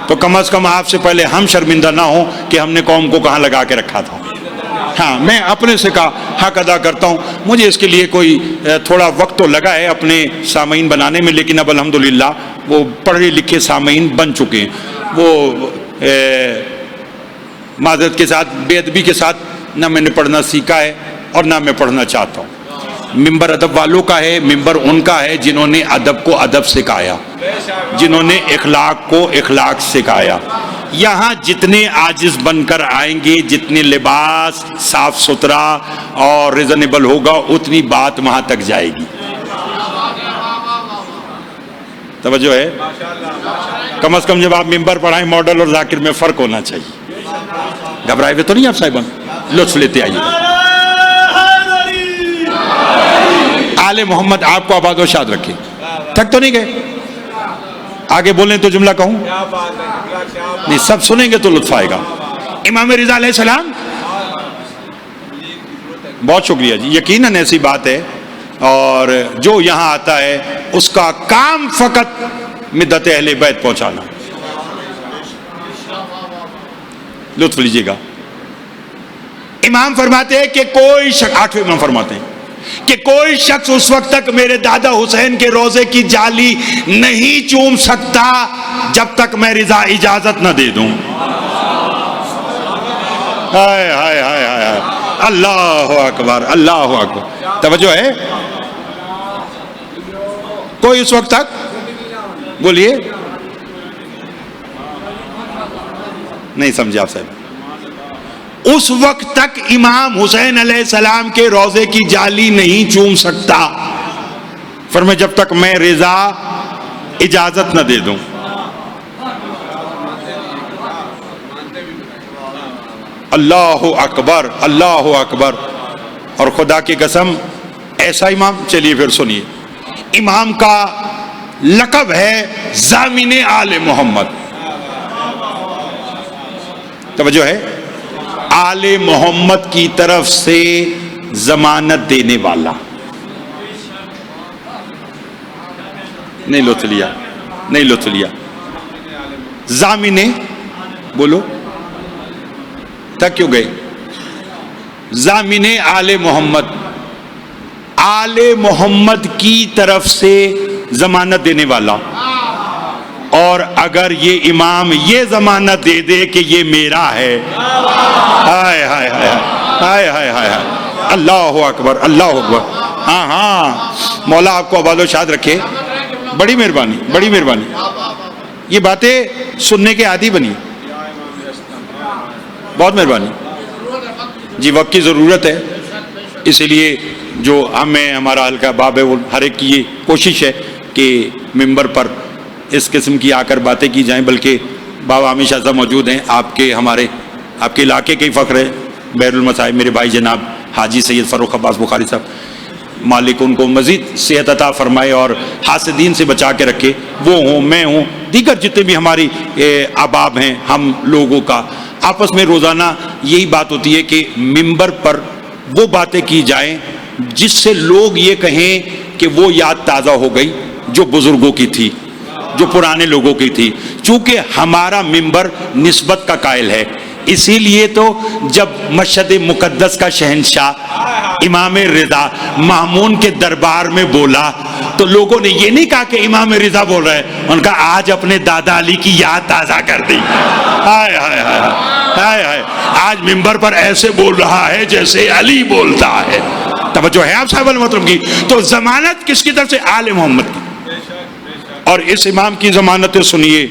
تو کم از کم آپ سے پہلے ہم شرمندہ نہ ہوں کہ ہم نے قوم کو کہاں لگا کے رکھا تھا۔ ہاں، میں اپنے سے کا حق ادا کرتا ہوں، مجھے اس کے لیے کوئی تھوڑا وقت تو لگا ہے اپنے سامعین بنانے میں، لیکن اب الحمدللہ وہ پڑھے لکھے سامعین بن چکے ہیں۔ وہ معذرت کے ساتھ، بے ادبی کے ساتھ، نہ میں نے پڑھنا سیکھا ہے اور نہ میں پڑھنا چاہتا ہوں۔ ممبر ادب والوں کا ہے، ممبر ان کا ہے جنہوں نے ادب کو ادب سکھایا، جنہوں نے اخلاق کو اخلاق سکھایا۔ یہاں جتنے عاجز بن کر آئیں گے، جتنے لباس صاف ستھرا اور ریزنیبل ہوگا، اتنی بات وہاں تک جائے گی۔ توجہ ہے؟ کم از کم جب آپ ممبر پڑھائیں، ماڈل اور ذاکر میں فرق ہونا چاہیے۔ گھبرائے ہوئے تو نہیں آپ صاحبان؟ لطف لیتے آئیے گا۔ آل محمد آپ کو آباد و شاد رکھے۔ تھک تو نہیں گئے؟ آگے بولیں تو جملہ کہوں؟ نہیں، سب سنیں گے تو لطف آئے گا۔ امام رضا علیہ السلام، بہت شکریہ جی، یقیناً ایسی بات ہے، اور جو یہاں آتا ہے اس کا کام فقط مدت اہل بیت پہنچانا۔ لطف لیجیے گا۔ امام فرماتے ہیں کہ کوئی شخص، 8ویں امام فرماتے ہیں کہ کوئی شخص اس وقت تک میرے دادا حسین کے روضے کی جالی نہیں چوم سکتا جب تک میں رضا اجازت نہ دے دوں۔ ہائے ہائے ہائے ہائے، اللہ اکبر، اللہ اکبر۔ توجہ ہے؟ کوئی اس وقت تک، بولیے، نہیں سمجھے آپ صاحب؟ اس وقت تک امام حسین علیہ السلام کے روضے کی جالی نہیں چوم سکتا، فرمایا جب تک میں رضا اجازت نہ دے دوں۔ اللہ اکبر، اللہ اکبر۔ اور خدا کی قسم ایسا امام، چلیے پھر سنیے، امام کا لقب ہے ضامن آل محمد۔ توجہ ہے؟ آل محمد کی طرف سے ضمانت دینے والا۔ نہیں لطف لیا، نہیں لطف لیا۔ ضامن، بولو، تک کیوں گئے؟ ضامن آل محمد، آل محمد کی طرف سے ضمانت دینے والا۔ اور اگر یہ امام یہ ضمانت دے دے کہ یہ میرا ہے، ہائے ہائے ہائے ہائے ہائے ہائے، اللہ اکبر، اللہ اکبر۔ ہاں ہاں، مولا آپ کو آباد و شاد رکھے۔ بڑی مہربانی، بڑی مہربانی۔ یہ باتیں سننے کے عادی بنی، بہت مہربانی جی، وقت کی ضرورت ہے، اسی لیے جو ہمیں ہمارا حلقہ باب ہے، وہ ہر ایک کی یہ کوشش ہے کہ ممبر پر اس قسم کی آ کر باتیں کی جائیں، بلکہ بابا عامر شاہ صاحب موجود ہیں، آپ کے ہمارے آپ کے علاقے کے ہی فخر ہے، بحر المصائب میرے بھائی جناب حاجی سید فاروق عباس بخاری صاحب، مالک ان کو مزید صحت عطا فرمائے اور حاسدین سے بچا کے رکھے، وہ ہوں، میں ہوں، دیگر جتنے بھی ہماری احباب ہیں، ہم لوگوں کا آپس میں روزانہ یہی بات ہوتی ہے کہ ممبر پر وہ باتیں کی جائیں جس سے لوگ یہ کہیں کہ وہ یاد تازہ ہو گئی جو بزرگوں کی تھی، جو پرانے لوگوں کی تھی۔ چونکہ ہمارا ممبر نسبت کا قائل ہے، اسی لیے تو جب مشہد مقدس کا شہنشاہ امام رضا مامون کے دربار میں بولا تو لوگوں نے یہ نہیں کہا کہ امام رضا بول رہا ہے، ان کا آج اپنے دادا علی کی یاد تازہ کر دی۔ ہائے ہائے ہائے ہائے ہائے، آج ممبر پر ایسے بول رہا ہے جیسے علی بولتا ہے۔ توجہ ہے آپ صاحب المحترم کی؟ تو ضمانت کس کی طرف سے؟ آل محمد کی۔ اور اس امام کی ضمانتیں سنیے،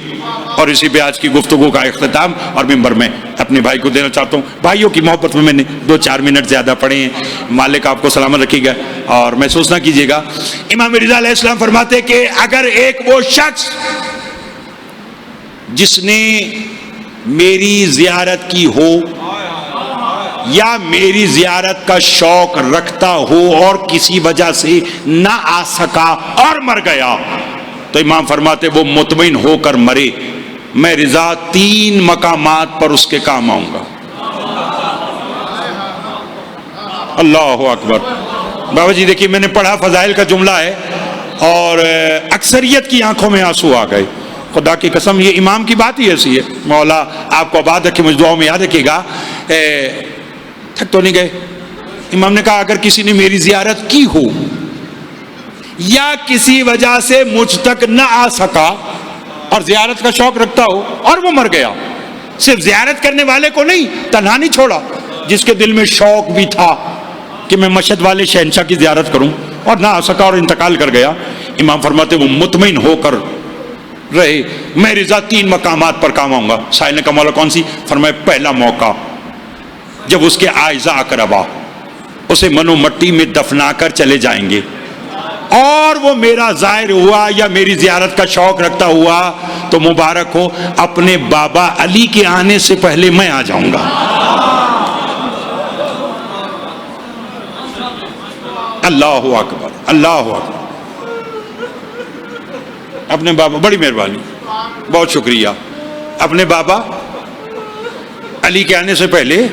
اور اور اسی پہ آج کی گفتگو کا اختتام اور منبر میں اپنے بھائی کو دینا چاہتا ہوں. بھائیوں کی محبت میں میں نے 2-4 منٹ زیادہ پڑھے ہیں. مالک آپ کو سلامت رکھے گا اور محسوس نہ کیجیے گا. امام رضا علیہ السلام فرماتے کہ اگر ایک وہ شخص جس نے میری زیارت کی ہو یا میری زیارت کا شوق رکھتا ہو اور کسی وجہ سے نہ آ سکا اور مر گیا تو امام فرماتے وہ مطمئن ہو کر مرے, میں رضا 3 مقامات پر اس کے کام آؤں گا. اللہ اکبر. بابا جی دیکھیے میں نے پڑھا فضائل کا جملہ ہے اور اکثریت کی آنکھوں میں آنسو آ گئے. خدا کی قسم یہ امام کی بات ہی ایسی ہے. مولا آپ کو آباد رکھے, مجھ دعاؤں میں یاد رکھیے گا. تھک تو نہیں گئے. امام نے کہا اگر کسی نے میری زیارت کی ہو یا کسی وجہ سے مجھ تک نہ آ سکا اور زیارت کا شوق رکھتا ہو اور وہ مر گیا, صرف زیارت کرنے والے کو نہیں, تنہا نہیں چھوڑا, جس کے دل میں شوق بھی تھا کہ میں مشہد والے شہنشاہ کی زیارت کروں اور نہ آ سکا اور انتقال کر گیا, امام فرماتے وہ مطمئن ہو کر رہے, میں رضا 3 مقامات پر کام آؤں گا. سائل نے کہا مولا کون سی؟ فرمایا پہلا موقع جب اس کے اعزاء اقربا اسے منو مٹی میں دفنا کر چلے جائیں گے اور وہ میرا زائر ہوا یا میری زیارت کا شوق رکھتا ہوا تو مبارک ہو, اپنے بابا علی کے آنے سے پہلے میں آ جاؤں گا. اللہ اکبر, اللہ اکبر. اپنے بابا, بڑی مہربانی, بہت شکریہ. اپنے بابا علی کے آنے سے پہلے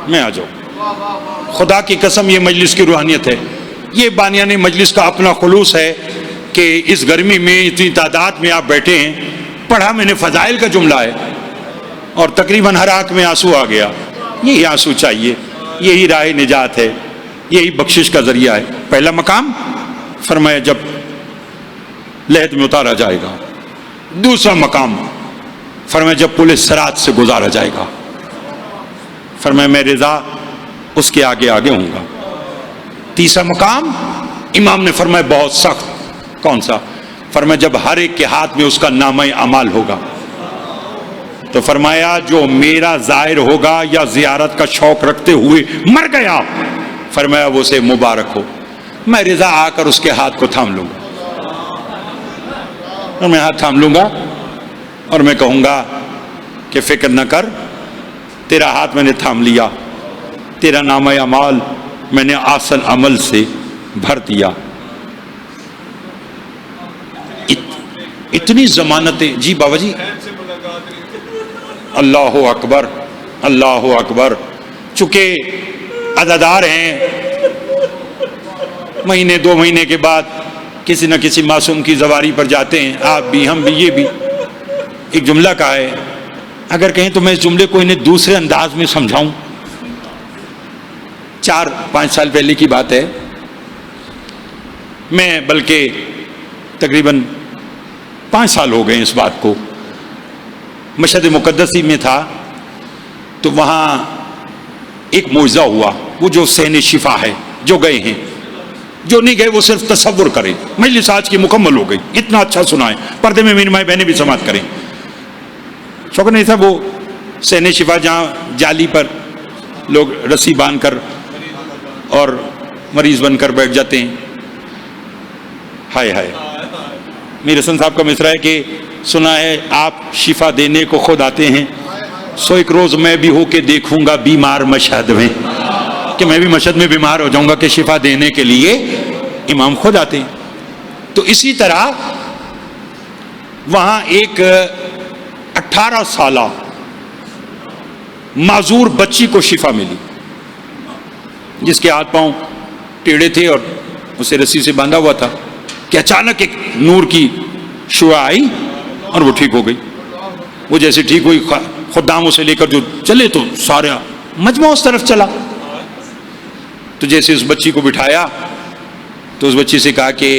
میں آ جاؤں. خدا کی قسم یہ مجلس کی روحانیت ہے. یہ بانیان مجلس کا اپنا خلوص ہے کہ اس گرمی میں اتنی تعداد میں آپ بیٹھے ہیں. پڑھا میں نے فضائل کا جملہ ہے اور تقریباً ہر آنکھ میں آنسو آ گیا. یہی آنسو چاہیے, یہی راہ نجات ہے, یہی بخشش کا ذریعہ ہے. پہلا مقام فرمایا جب لحد میں اتارا جائے گا. دوسرا مقام فرمایا جب پل صراط سے گزارا جائے گا. فرمایا میں رضا اس کے آگے آگے ہوں گا. تیسرا مقام امام نے فرمایا بہت سخت. کون سا؟ فرمایا جب ہر ایک کے ہاتھ میں اس کا نامہ اعمال ہوگا. تو فرمایا جو میرا زائر ہوگا یا زیارت کا شوق رکھتے ہوئے مر گیا, فرمایا وہ سے مبارک ہو, میں رضا آ کر اس کے ہاتھ کو تھام لوں گا. اور میں ہاتھ تھام لوں گا اور میں کہوں گا کہ فکر نہ کر, تیرا ہاتھ میں نے تھام لیا, تیرا نامہ اعمال میں نے آسن عمل سے بھر دیا. اتنی ضمانتیں. جی بابا جی. اللہ اکبر, اللہ اکبر. چونکہ عزادار ہیں, مہینے 2 مہینے کے بعد کسی نہ کسی معصوم کی زواری پر جاتے ہیں. آپ بھی, ہم بھی, یہ بھی. ایک جملہ کہا ہے, اگر کہیں تو میں اس جملے کو انہیں دوسرے انداز میں سمجھاؤں. 4-5 سال پہلے کی بات ہے. میں بلکہ تقریباً 5 سال ہو گئے اس بات کو. مشہد مقدسی میں تھا تو وہاں ایک معجزہ ہوا. وہ جو سین شفا ہے, جو گئے ہیں, جو نہیں گئے وہ صرف تصور کریں. مجلس آج کی مکمل ہو گئی. اتنا اچھا سنائیں, پردے میں میری مائیں بہنیں بھی سماعت کریں. شوق نہیں تھا وہ سین شفا جہاں جالی پر لوگ رسی باندھ کر اور مریض بن کر بیٹھ جاتے ہیں. ہائے ہائے. میرے حسن صاحب کا مصرع ہے کہ سنا ہے آپ شفا دینے کو خود آتے ہیں, سو ایک روز میں بھی ہو کے دیکھوں گا بیمار مشہد میں, کہ میں بھی مشہد میں بیمار ہو جاؤں گا کہ شفا دینے کے لیے امام خود آتے ہیں. تو اسی طرح وہاں ایک 18 سالہ معذور بچی کو شفا ملی, جس کے ہاتھ پاؤں ٹیڑھے تھے اور اسے رسی سے باندھا ہوا تھا, کہ اچانک ایک نور کی شعاع آئی اور وہ ٹھیک ہو گئی. وہ جیسے ٹھیک ہوئی, خدام اسے لے کر جو چلے تو سارا مجمع اس طرف چلا. تو جیسے اس بچی کو بٹھایا تو اس بچی سے کہا کہ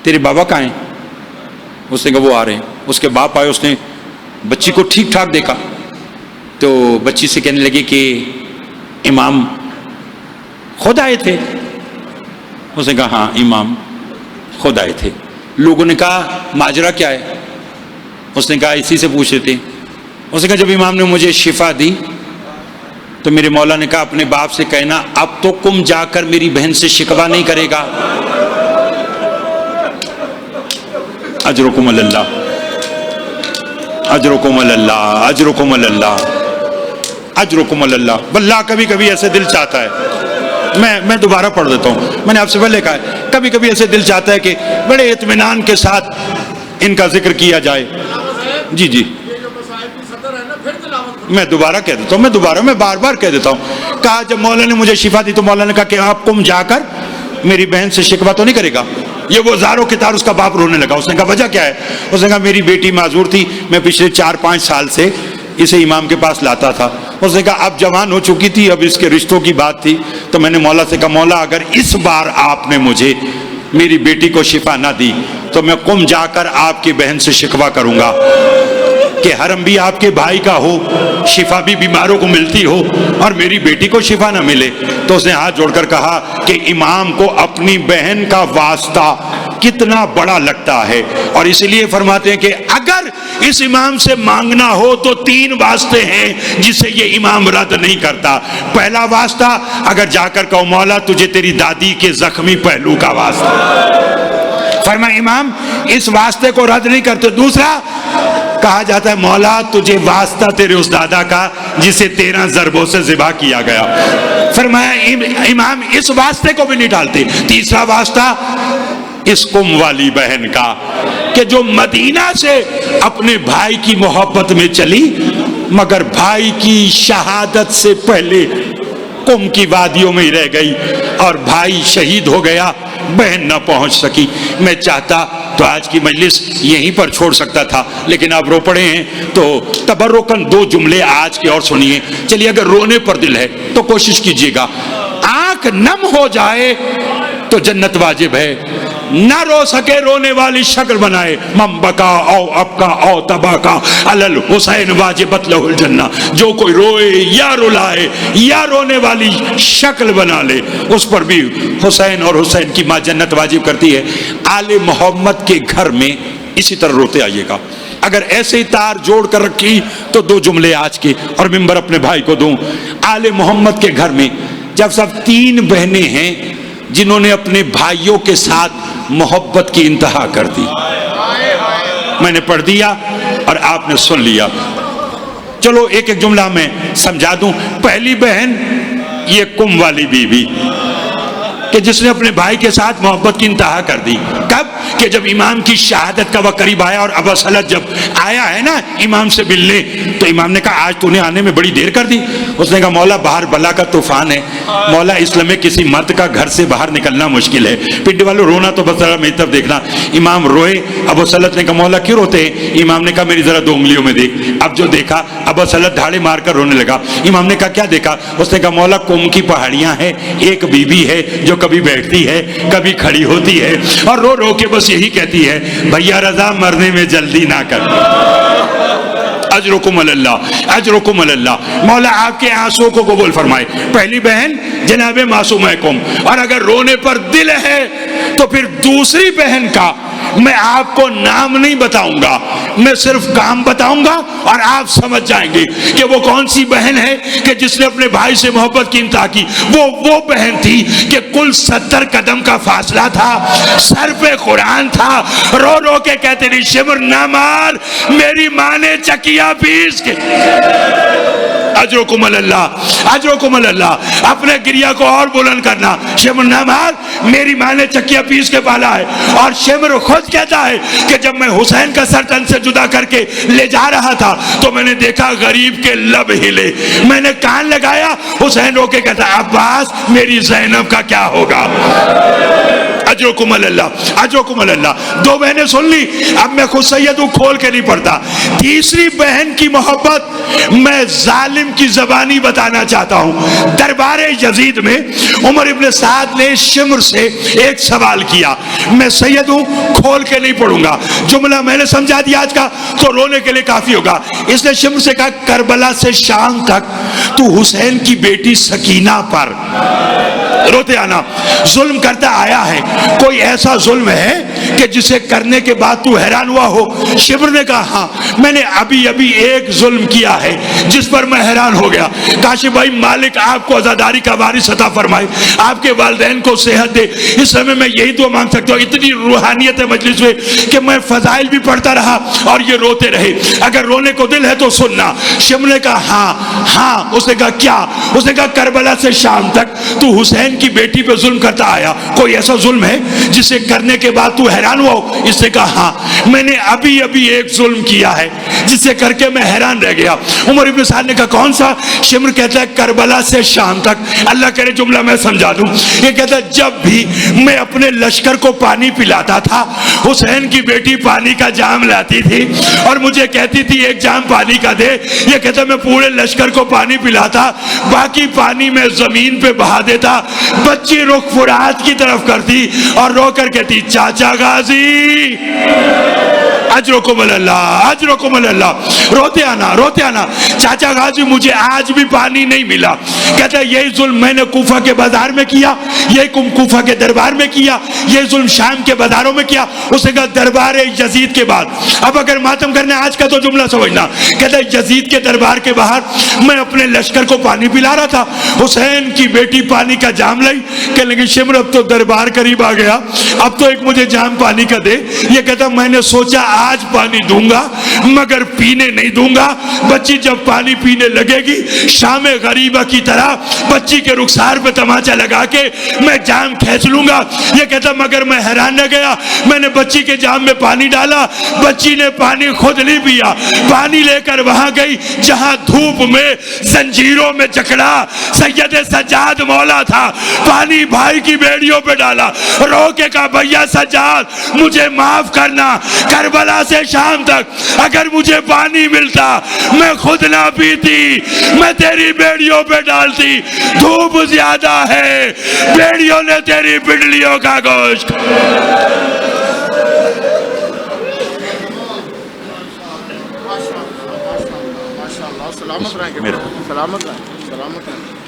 تیرے بابا کہاں ہیں؟ اس نے کہا وہ آ رہے ہیں. اس کے باپ آئے, اس نے بچی کو ٹھیک ٹھاک دیکھا تو بچی سے کہنے لگے کہ امام خود آئے تھے. اس نے کہا ہاں امام خود آئے تھے. لوگوں نے کہا ماجرا کیا ہے؟ اس نے کہا اسی سے پوچھ رہے تھے۔ اس نے کہا جب امام نے مجھے شفا دی تو میرے مولا نے کہا اپنے باپ سے کہنا اب تو کم جا کر میری بہن سے شکوہ نہیں کرے گا۔ اجرکم اللہ، اجرکم اللہ، اجرکم اللہ، اجرکم اللہ۔ واللہ کبھی کبھی ایسے دل چاہتا ہے، میں دوبارہ پڑھ دیتا ہوں، میں نے آپ سے پہلے کہا ہے، کبھی کبھی ایسے دل چاہتا ہے کہ بڑے اطمینان کے ساتھ ان کا ذکر کیا جائے۔ جی جی میں دوبارہ کہہ دیتا ہوں، میں بار بار کہہ دیتا ہوں۔ کہا جب مولا نے مجھے شفا دی تو مولا نے کہا کہ آپ کم جا کر میری بہن سے شکوہ تو نہیں کرے گا؟ یہ وہ زاروں کے تار اس کا باپ رونے لگا۔ اس نے کہا وجہ کیا ہے؟ اس نے کہا میری بیٹی معذور تھی، میں پچھلے 4-5 سال سے اسے امام کے پاس لاتا تھا۔ اس نے کہا اب جوان ہو چکی تھی، اب اس کے رشتوں کی بات تھی، تو میں نے مولا سے کہا مولا اگر اس بار آپ نے مجھے میری بیٹی کو شفا نہ دی تو میں قم جا کر آپ کی بہن سے شکوہ کروں گا کہ حرم بھی آپ کے بھائی کا ہو، شفا بھی بیماروں کو ملتی ہو اور میری بیٹی کو شفا نہ ملے۔ تو اس نے ہاتھ جوڑ کر کہا کہ امام کو اپنی بہن کا واسطہ کتنا بڑا لگتا ہے، اور اسی لیے فرماتے ہیں کہ اگر اس امام سے مانگنا ہو تو 3 واسطے ہیں جسے یہ امام رد نہیں کرتا۔ پہلا واسطہ اگر جا کر کہو مولا تجھے تیری دادی کے زخمی پہلو کا واسطہ، فرمایا امام اس واسطے کو رد نہیں کرتے۔ دوسرا کہا جاتا ہے مولا تجھے واسطہ تیرے اس دادا کا جسے 13 ضربوں سے ذبح کیا گیا، فرمایا امام اس واسطے کو بھی نہیں ڈالتے۔ تیسرا واسطہ اس قم والی بہن کا کہ جو مدینہ سے اپنے بھائی کی محبت میں چلی مگر بھائی کی شہادت سے پہلے قم کی وادیوں میں ہی رہ گئی اور بھائی شہید ہو گیا، بہن نہ پہنچ سکی۔ میں چاہتا تو آج کی مجلس یہیں پر چھوڑ سکتا تھا، لیکن آپ رو پڑے ہیں تو تبرکاً 2 جملے آج کے اور سنیے۔ چلیے اگر رونے پر دل ہے تو کوشش کیجیے گا، آنکھ نم ہو جائے تو جنت واجب ہے، نہ رو سکے رونے والی شکل بنائے، من بکا او ابکا او تباکا علل حسین واجبت لہ الجنہ، جو کوئی روئے یا رلائے یا رونے والی شکل بنا لے اس پر بھی حسین اور حسین کی ماں جنت واجب کرتی ہے۔ آل محمد کے گھر میں اسی طرح روتے آئیے گا۔ اگر ایسے ہی تار جوڑ کر رکھی تو 2 جملے آج کے اور ممبر اپنے بھائی کو دوں۔ آل محمد کے گھر میں جب سب 3 بہنیں ہیں جنہوں نے اپنے بھائیوں کے ساتھ محبت کی انتہا کر دی، میں نے پڑھ دیا اور آپ نے سن لیا، چلو ایک ایک جملہ میں سمجھا دوں۔ پہلی بہن یہ قم والی بی بی کہ جس نے اپنے بھائی کے ساتھ محبت کی انتہا کر دی۔ کب؟ کہ جب امام کی شہادت کا وقت قریب آیا اور ابو سلط جب آیا ہے نا امام سے ملنے، تو امام نے کہا آج تو نے آنے میں بڑی دیر کر دی۔ اس نے کہا مولا باہر بلا کا طوفان ہے، مولا اس لمحے کسی مرد کا گھر سے باہر نکلنا مشکل ہے، پنڈی والوں رونا تو بس ذرا میری طرف دیکھنا۔ امام روئے، ابو سلط نے کہا مولا کیوں روتے ہیں؟ امام نے کہا میری ذرا 2 انگلیوں میں دیکھ۔ اب جو دیکھا ابو سلط دھاڑے مار کر رونے لگا۔ امام نے کہا کیا دیکھا؟ اس نے کہا مولا قم کی پہاڑیاں ہیں، ایک بی بی ہے جو کبھی بیٹھتی ہے کبھی کھڑی ہوتی ہے اور رو رو کے بس یہی کہتی ہے بھیا رضا مرنے میں جلدی نہ کر۔ اجرکم اللہ، اجرکم اللہ، مولا آپ کے آنسوں کو قبول فرمائے۔ پہلی بہن جناب معصومہ قم، اور اگر رونے پر دل ہے تو پھر دوسری بہن کا میں آپ کو نام نہیں بتاؤں گا، میں صرف کام بتاؤں گا اور آپ سمجھ جائیں گے کہ وہ کون سی بہن ہے کہ جس نے اپنے بھائی سے محبت کی انتہا کی۔ وہ بہن تھی کہ کل 70 قدم کا فاصلہ تھا، سر پہ قرآن تھا، رو رو کے کہتے نہیں شمر نہ مار، میری ماں نے چکیا پیس کے۔ اجرکم اللہ، اجرکم اللہ، اپنے گریہ کو اور بلند کرنا۔ شمر نہ مار، میری ماں نے چکیا پیس کے پالا ہے۔ اور شمر خود کہتا ہے کہ جب میں حسین کا سر تن سے جدا کر کے لے جا رہا تھا تو میں نے دیکھا غریب کے لب ہلے، میں نے کان لگایا، حسین رو کے کہتا ہے عباس میری زینب کا کیا ہوگا؟ اجرکم اللہ، اجرکم اللہ۔ 2 بہنیں سن لی، اب میں خود سید ہوں، کھول کے نہیں پڑھتا۔ تیسری بہن کی محبت میں ظالم کی زبانی بتانا چاہتا ہوں۔ دربار یزید میں عمر ابن سعد نے شمر سے ایک سوال کیا، میں سید ہوں، کھول کے نہیں پڑھوں گا، جملہ میں نے سمجھا دیا آج کا تو رونے کے لیے کافی ہوگا۔ اس نے شمر سے کہا کربلا سے شام تک تو حسین کی بیٹی سکینہ پر روتے آنا ظلم کرتا آیا ہے، کوئی ایسا ظلم ہے
کہ جسے کرنے کے بعد تو حیران ہوا ہو؟ شمر نے کہا ہاں، میں نے ابھی ابھی ایک ظلم کیا ہے جس پر میں حیران ہو گیا۔ کاشف بھائی، مالک آپ کو عزاداری کا وارث عطا فرمائے، آپ کے والدین کو صحت دے۔ اس سمے میں یہی دعا مانگ سکتا ہوں، اتنی روحانیت ہے مجلس میں کہ میں فضائل بھی پڑھتا رہا اور یہ روتے رہے۔ اگر رونے کو دل ہے تو سننا۔ شمر نے کہا ہاں ہاں۔ اس نے کہا کیا؟ اس نے کہا کربلا سے شام تک تو حسین کی بیٹی پہ ظلم کرتا آیا، کوئی ایسا ظلم ہے جسے کرنے کے بعد تو حیران ہوا ہو؟ اس نے کہا ہاں، میں نے ابھی ابھی ایک ظلم کیا ہے جسے کر کے میں حیران رہ گیا۔ عمر ابن سعد نے کہا کون سا؟ شمر کہتا ہے کربلا سے شام تک۔ اللہ کرے جملہ میں سمجھا دوں۔ یہ کہتا ہے جب بھی میں اپنے لشکر کو پانی پلاتا تھا، حسین کی بیٹی پانی کا جام لاتی تھی اور مجھے کہتی تھی ایک جام پانی کا دے۔ یہ کہتا ہے میں پورے لشکر کو پانی پلاتا، باقی پانی میں زمین پہ بہا دیتا۔ بچی رخ فرات کی طرف کرتی اور رو کر کہتی چاچا غازی اجرکم اللہ، اجرکم اللہ۔ روتے آنا چاچا غازی مجھے آج بھی پانی نہیں ملا۔ کہتا ہے یہی ظلم میں نے کوفہ کے بازار میں کیا، یہ کوفہ کے دربار میں کیا، یہ ظلم شام کے بازاروں میں کیا۔ اس نے کہا دربار یزید کے بعد، اب اگر ماتم کرنا آج کا تو جملہ سمجھنا۔ کہتا ہے یزید کے دربار کے باہر میں اپنے لشکر کو پانی پلا رہا تھا، حسین کی بیٹی پانی کا جام لائی۔ کہنے لگی شمر اب تو دربار قریب آ گیا، اب تو ایک مجھے جام پانی کا دے۔ یہ کہتا میں نے سوچا آج پانی دوں گا مگر پینے نہیں دوں گا۔ بچی جب پانی پینے لگے گی شام غریبہ کی طرح بچی کے رخسار پہ تماچا لگا کے میں جام کھینچ لوں گا۔ یہ کہتا مگر میں حیران نہ گیا، میں نے بچی کے جام میں پانی ڈالا، بچی نے پانی خود نہیں پیا، پانی لے کر وہاں گئی جہاں دھوپ میں زنجیروں میں جکڑا سید سجاد مولا تھا، پانی بھائی کی بیڑیوں پہ ڈالا، رو کے کہا بھیا سجاد مجھے معاف کرنا، کربلا سے شام تک اگر مجھے پانی ملتا میں خود نہ پیتی، میں تیری بیڑیوں پہ ڈالتی، دھوپ زیادہ ہے، بیڑیوں نے تیری پنڈلیوں کا گوشت۔
سلامت رہیں گے، سلامت رہیں، سلامت رہیں۔